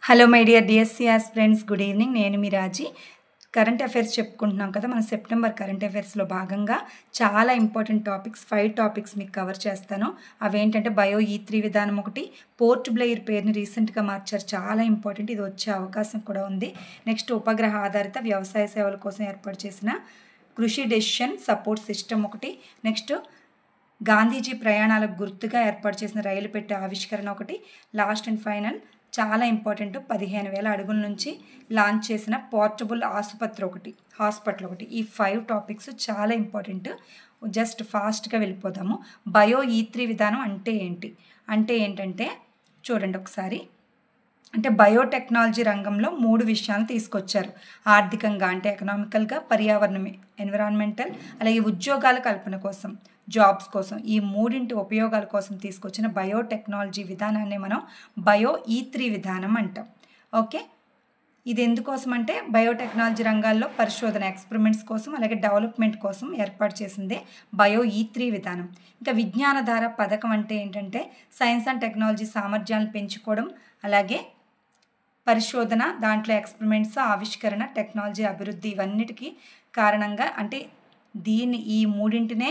Hello my dear DSC aspirants, good evening. నేను మీ రాజీ. Current affairs చెప్పుకుంటున్నాం కదా. మన సెప్టెంబర్ కరెంట్ అఫైర్స్లో భాగంగా చాలా ఇంపార్టెంట్ టాపిక్స్ 5 టాపిక్స్ మీకు కవర్ చేస్తాను. అవేంటంటే బయో E3 విధానం ఒకటి, పోర్ట్ బ్లెయిర్ పేరుని రీసెంట్గా మార్చారు, చాలా ఇంపార్టెంట్, ఇది వచ్చే అవకాశం కూడా ఉంది. నెక్స్ట్ ఉపగ్రహ ఆధారిత వ్యవసాయ సేవల కోసం ఏర్పాటు చేసిన కృషి డెసిషన్ సపోర్ట్ సిస్టమ్ ఒకటి. నెక్స్ట్ గాంధీజీ ప్రయాణాలకు గుర్తుగా ఏర్పాటు చేసిన రైలు పెట్టె ఆవిష్కరణ ఒకటి. లాస్ట్ అండ్ ఫైనల్ చాలా ఇంపార్టెంట్, 15,000 అడుగుల నుంచి లాంచ్ చేసిన పోర్టబుల్ హాస్పిటల్ ఒకటి. ఈ 5 టాపిక్స్ చాలా ఇంపార్టెంట్. జస్ట్ ఫాస్ట్గా వెళ్ళిపోదాము. బయో E3 విధానం అంటే ఏంటంటే చూడండి ఒకసారి. అంటే బయోటెక్నాలజీ రంగంలో 3 విషయాలను తీసుకొచ్చారు. ఆర్థికంగా అంటే ఎకనామికల్గా, పర్యావరణం ఎన్విరాన్మెంటల్, అలాగే ఉద్యోగాల కల్పన కోసం, జాబ్స్ కోసం, ఈ మూడింటి ఉపయోగాల కోసం తీసుకొచ్చిన బయోటెక్నాలజీ విధానాన్ని మనం బయో E3 విధానం అంటాం. ఓకే, ఇది ఎందుకోసం అంటే బయోటెక్నాలజీ రంగాల్లో పరిశోధన ఎక్స్పెరిమెంట్స్ కోసం, అలాగే డెవలప్మెంట్ కోసం ఏర్పాటు చేసిందే బయో E3 విధానం. ఇంకా విజ్ఞానధార పథకం అంటే ఏంటంటే సైన్స్ అండ్ టెక్నాలజీ సామర్థ్యాలను పెంచుకోవడం, అలాగే పరిశోధన, దాంట్లో ఎక్స్పెరిమెంట్స్, ఆవిష్కరణ, టెక్నాలజీ అభివృద్ధి, ఇవన్నిటికీ కారణంగా అంటే ఈ మూడింటినే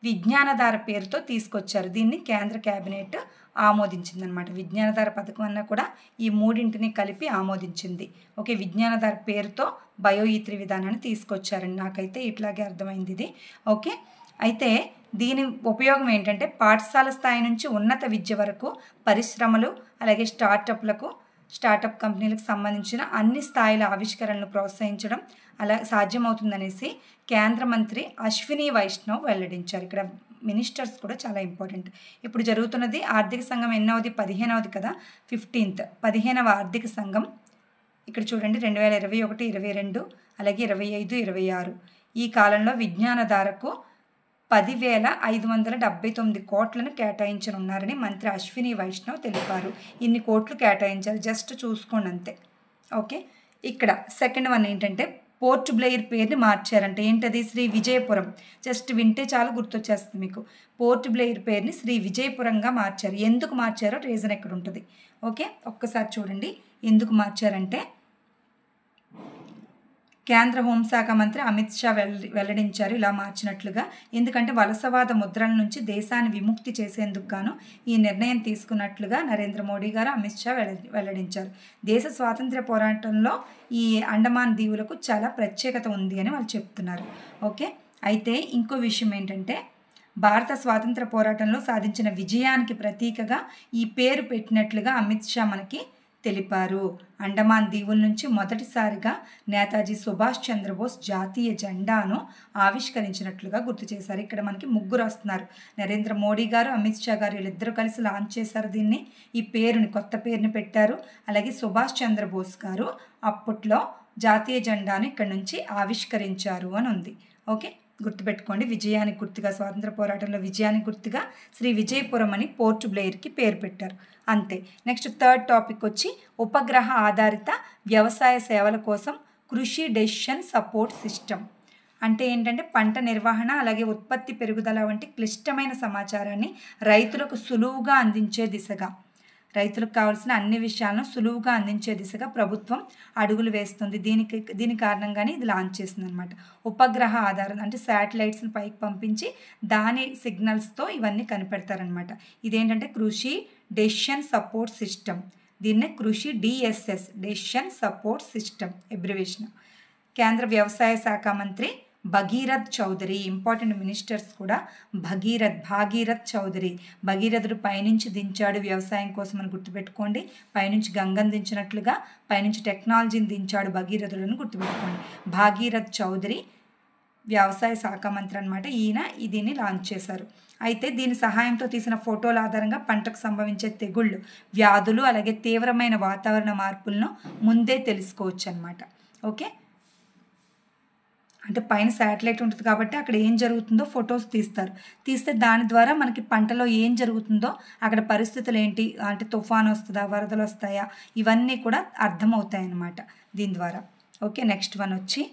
విజ్ఞానధార పేరుతో తీసుకొచ్చారు. దీన్ని కేంద్ర క్యాబినెట్ ఆమోదించిందనమాట. విజ్ఞానధార పథకం అన్నా కూడా ఈ మూడింటిని కలిపి ఆమోదించింది. ఓకే, విజ్ఞానధార పేరుతో బయో E3 విధానాన్ని తీసుకొచ్చారండి. నాకైతే ఇట్లాగే అర్థమైంది ఇది. ఓకే, అయితే దీని ఉపయోగం ఏంటంటే పాఠశాల స్థాయి నుంచి ఉన్నత విద్య వరకు పరిశ్రమలు, అలాగే స్టార్టప్ కంపెనీలకు సంబంధించిన అన్ని స్థాయిల ఆవిష్కరణలు ప్రోత్సహించడం అలా సాధ్యమవుతుందనేసి కేంద్ర మంత్రి అశ్విని వైష్ణవ్ వెల్లడించారు. ఇక్కడ మినిస్టర్స్ కూడా చాలా ఇంపార్టెంట్. ఇప్పుడు జరుగుతున్నది ఆర్థిక సంఘం ఎన్నవది, 15వది కదా, 15వ ఆర్థిక సంఘం. ఇక్కడ చూడండి 2021, 22, అలాగే 25, 26 ఈ కాలంలో విజ్ఞానధారకు 10,579 కోట్లను కేటాయించనున్నారని మంత్రి అశ్విని వైష్ణవ్ తెలిపారు. ఇన్ని కోట్లు కేటాయించారు, జస్ట్ చూసుకోండి అంతే. ఓకే, ఇక్కడ సెకండ్ వన్ ఏంటంటే పోర్ట్ బ్లెయిర్ పేరుని మార్చారంటే ఏంటది, శ్రీ విజయపురం. జస్ట్ వింటే చాలా గుర్తొచ్చేస్తుంది మీకు. పోర్ట్ బ్లెయిర్ పేరుని శ్రీ విజయపురంగా మార్చారు. ఎందుకు మార్చారో రీజన్ ఎక్కడ ఉంటుంది. ఓకే, ఒక్కసారి చూడండి ఎందుకు మార్చారంటే కేంద్ర హోంశాఖ మంత్రి అమిత్ షా వెల్లడించారు ఇలా మార్చినట్లుగా. ఎందుకంటే వలసవాద ముద్రల నుంచి దేశాన్ని విముక్తి చేసేందుకు గాను ఈ నిర్ణయం తీసుకున్నట్లుగా నరేంద్ర మోడీ గారు అమిత్ షా వెల్లడించారు. దేశ స్వాతంత్ర్య పోరాటంలో ఈ అండమాన్ దీవులకు చాలా ప్రత్యేకత ఉంది అని వాళ్ళు చెప్తున్నారు. ఓకే, అయితే ఇంకో విషయం ఏంటంటే భారత స్వాతంత్ర పోరాటంలో సాధించిన విజయానికి ప్రతీకగా ఈ పేరు పెట్టినట్లుగా అమిత్ షా మనకి తెలిపారు. అండమాన్ దీవుల నుంచి మొదటిసారిగా నేతాజీ సుభాష్ చంద్రబోస్ జాతీయ జెండాను ఆవిష్కరించినట్లుగా గుర్తు చేశారు. ఇక్కడ మనకి ముగ్గురు వస్తున్నారు, నరేంద్ర మోడీ గారు, అమిత్ షా గారు, వీళ్ళిద్దరూ కలిసి లాంచ్ చేశారు దీన్ని. ఈ కొత్త పేరుని పెట్టారు. అలాగే సుభాష్ చంద్రబోస్ గారు అప్పట్లో జాతీయ జెండాను ఇక్కడ నుంచి ఆవిష్కరించారు అని ఉంది. ఓకే, గుర్తుపెట్టుకోండి. విజయానికి గుర్తుగా, స్వాతంత్ర పోరాటంలో విజయానికి గుర్తుగా శ్రీ విజయపురం అని పోర్ట్ బ్లెయిర్కి పేరు పెట్టారు, అంతే. నెక్స్ట్ థర్డ్ టాపిక్ వచ్చి ఉపగ్రహ ఆధారిత వ్యవసాయ సేవల కోసం కృషి డెసిషన్ సపోర్ట్ సిస్టమ్. అంటే ఏంటంటే పంట నిర్వహణ, అలాగే ఉత్పత్తి పెరుగుదల వంటి క్లిష్టమైన సమాచారాన్ని రైతులకు సులువుగా అందించే దిశగా, రైతులకు కావాల్సిన అన్ని విషయాలను సులువుగా అందించే దిశగా ప్రభుత్వం అడుగులు వేస్తుంది. దీని కారణంగానే ఇది లాంచ్ చేసింది అనమాట. ఉపగ్రహ ఆధారం అంటే శాటిలైట్స్ని పైకి పంపించి దాని సిగ్నల్స్తో ఇవన్నీ కనిపెడతారనమాట. ఇదేంటంటే కృషి డెసిషన్ సపోర్ట్ సిస్టమ్. దీన్నే కృషి DSS, decision support system abbreviation. కేంద్ర వ్యవసాయ శాఖ మంత్రి భగీరథ్ చౌదరి, ఇంపార్టెంట్ మినిస్టర్స్ కూడా భాగీరథ్ చౌదరి. భగీరథుడు పైనుంచి దించాడు వ్యవసాయం కోసం అని గుర్తుపెట్టుకోండి. పైనుంచి గంగను దించినట్లుగా పైనుంచి టెక్నాలజీని దించాడు భగీరథులను గుర్తుపెట్టుకోండి. భాగీరథ్ చౌదరి వ్యవసాయ శాఖ మంత్రి అనమాట. ఈయన దీన్ని లాంచ్ చేశారు. అయితే దీని సహాయంతో తీసిన ఫోటోల ఆధారంగా పంటకు సంభవించే తెగుళ్ళు, వ్యాధులు, అలాగే తీవ్రమైన వాతావరణ మార్పులను ముందే తెలుసుకోవచ్చు అనమాట. ఓకే, అంటే పైన శాటిలైట్ ఉంటుంది కాబట్టి అక్కడ ఏం జరుగుతుందో ఫొటోస్ తీస్తే దాని ద్వారా మనకి పంటలో ఏం జరుగుతుందో, అక్కడ పరిస్థితులు ఏంటి, అంటే తుఫాను వస్తుందా, వరదలు వస్తాయా, ఇవన్నీ కూడా అర్థమవుతాయి అన్నమాట దీని ద్వారా. ఓకే, నెక్స్ట్ వన్ వచ్చి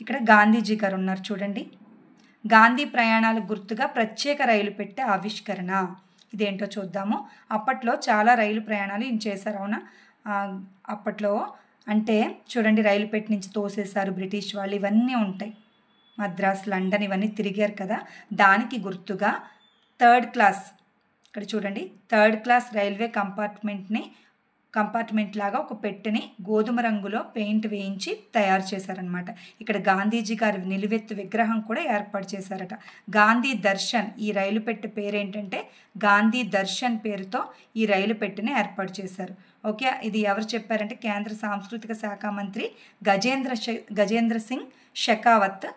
ఇక్కడ గాంధీజీ గారు ఉన్నారు చూడండి. గాంధీ ప్రయాణాలకు గుర్తుగా ప్రత్యేక రైలు పెట్టె ఆవిష్కరణ. ఇదేంటో చూద్దాము. అప్పట్లో చాలా రైలు ప్రయాణాలు ఈయన చేశారు. అవునా? అప్పట్లో అంటే చూడండి, రైలు పెట్టి నుంచి తోసేశారు బ్రిటిష్ వాళ్ళు, ఇవన్నీ ఉంటాయి. మద్రాస్, లండన్ ఇవన్నీ తిరిగారు కదా, దానికి గుర్తుగా థర్డ్ క్లాస్, ఇక్కడ చూడండి, థర్డ్ క్లాస్ రైల్వే కంపార్ట్మెంట్ లాగా ఒక పెట్టెని గోధుమ రంగులో పెయింట్ వేయించి తయారు చేశారనమాట. ఇక్కడ గాంధీజీ గారి నిలువెత్తు విగ్రహం కూడా ఏర్పాటు చేశారట. గాంధీ దర్శన్, ఈ రైలు పెట్టె పేరేంటంటే గాంధీ దర్శన్ పేరుతో ఈ రైలు పెట్టెని ఏర్పాటు చేశారు. ఓకే, ఇది ఎవరు చెప్పారంటే కేంద్ర సాంస్కృతిక శాఖ మంత్రి గజేంద్ర సింగ్ షెకావత్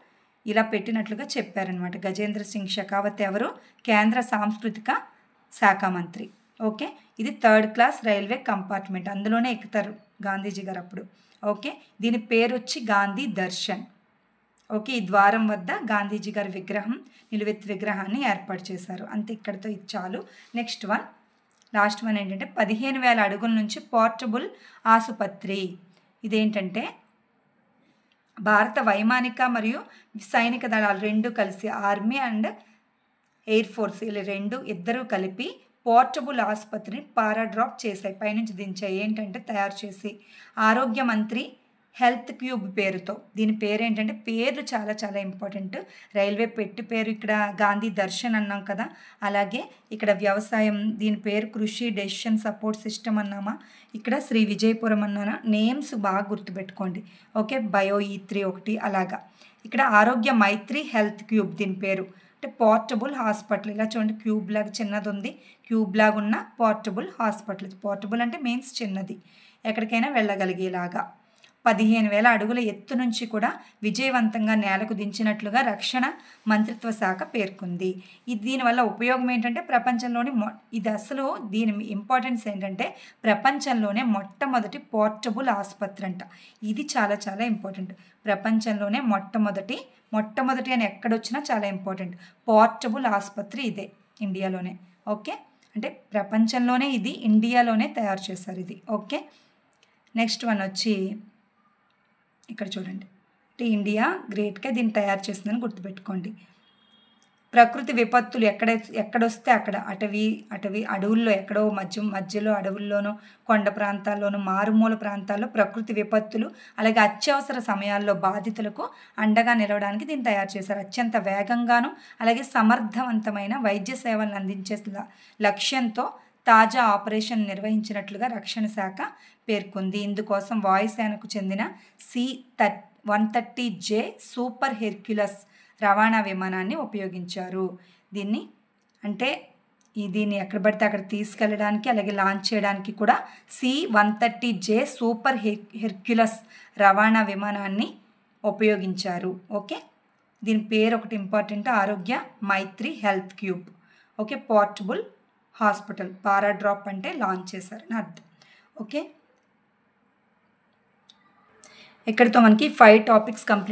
ఇలా పెట్టినట్లుగా చెప్పారనమాట. గజేంద్ర సింగ్ షెకావత్ ఎవరు? కేంద్ర సాంస్కృతిక శాఖ మంత్రి. ఓకే, ఇది థర్డ్ క్లాస్ రైల్వే కంపార్ట్మెంట్, అందులోనే ఎక్కుతారు గాంధీజీ గారు అప్పుడు. ఓకే, దీని పేరు వచ్చి గాంధీ దర్శన్. ఓకే, ఈ ద్వారం వద్ద గాంధీజీ గారి విగ్రహం, నిలువెత్తు విగ్రహాన్ని ఏర్పాటు చేశారు. అంతే, ఇక్కడితో ఇది చాలు. నెక్స్ట్ వన్, లాస్ట్ వన్ ఏంటంటే 15,000 అడుగుల నుంచి పోర్టబుల్ ఆసుపత్రి. ఇదేంటంటే భారత వైమానిక మరియు సైనిక దళాలు రెండు కలిసి, ఆర్మీ అండ్ ఎయిర్ ఫోర్స్ ఇలా ఇద్దరూ కలిపి పోర్టబుల్ ఆసుపత్రిని పారాడ్రాప్ చేశాయి, పైనుంచి దించాయి. ఏంటంటే తయారు చేసి ఆరోగ్య మంత్రి హెల్త్ క్యూబ్ పేరుతో. దీని పేరు ఏంటంటే, పేర్లు చాలా చాలా ఇంపార్టెంట్. రైల్వే పెట్టి పేరు ఇక్కడ గాంధీ దర్శన్ అన్నాం కదా, అలాగే ఇక్కడ వ్యవసాయం, దీని పేరు కృషి డెసిషన్ సపోర్ట్ సిస్టమ్ అన్నామా, ఇక్కడ శ్రీ విజయపురం అన్నానా, నేమ్స్ బాగా గుర్తుపెట్టుకోండి. ఓకే, బయో E3 ఒకటి అలాగా. ఇక్కడ ఆరోగ్య మైత్రి హెల్త్ క్యూబ్ దీని పేరు. అంటే పోర్టబుల్ హాస్పిటల్, ఇలా చూడండి, క్యూబ్ లాగా చిన్నది ఉంది, క్యూబ్ లాగా ఉన్న పోర్టబుల్ హాస్పిటల్. పోర్టబుల్ అంటే మీన్స్ చిన్నది, ఎక్కడికైనా వెళ్ళగలిగేలాగా. 15,000 అడుగుల ఎత్తు నుంచి కూడా విజయవంతంగా నేలకు దించినట్లుగా రక్షణ మంత్రిత్వ శాఖ పేర్కొంది. దీనివల్ల ఉపయోగం ఏంటంటే ప్రపంచంలోని ఇది అసలు దీని ఇంపార్టెన్స్ ఏంటంటే ప్రపంచంలోనే మొట్టమొదటి పోర్టబుల్ ఆసుపత్రి అంట. ఇది చాలా చాలా ఇంపార్టెంట్. ప్రపంచంలోనే మొట్టమొదటి అని ఎక్కడొచ్చినా చాలా ఇంపార్టెంట్. పోర్టబుల్ ఆసుపత్రి ఇదే, ఇండియాలోనే. ఓకే, అంటే ప్రపంచంలోనే ఇది, ఇండియాలోనే తయారు చేశారు ఇది. ఓకే, నెక్స్ట్ వన్ వచ్చి ఇక్కడ చూడండి, అంటే ఇండియా గ్రేట్గా దీన్ని తయారు చేసిందని గుర్తుపెట్టుకోండి. ప్రకృతి విపత్తులు ఎక్కడొస్తే అక్కడ, అడవుల్లో ఎక్కడో మధ్యలో అడవుల్లోనూ, కొండ ప్రాంతాల్లోనూ, మారుమూల ప్రాంతాల్లో ప్రకృతి విపత్తులు, అలాగే అత్యవసర సమయాల్లో బాధితులకు అండగా నిలవడానికి దీన్ని తయారు చేశారు. అత్యంత వేగంగాను అలాగే సమర్థవంతమైన వైద్య సేవలను అందించే లక్ష్యంతో తాజా ఆపరేషన్ నిర్వహించినట్లుగా రక్షణ శాఖ పేర్కొంది. ఇందుకోసం వాయుసేనకు చెందిన C-130J సూపర్ హెర్క్యులస్ రవాణా విమానాన్ని ఉపయోగించారు. దీన్ని ఎక్కడ పడితే అక్కడ తీసుకెళ్ళడానికి అలాగే లాంచ్ చేయడానికి కూడా C-130J సూపర్ హెర్క్యులస్ రవాణా విమానాన్ని ఉపయోగించారు. ఓకే, దీని పేరు ఒకటి important, Arogya Maitri health cube. Okay, portable hospital, paradrop అంటే లాంచ్ చేశారని అర్థం. ఓకే, ఇక్కడితో మనకి 5 టాపిక్స్ కంప్లీట్.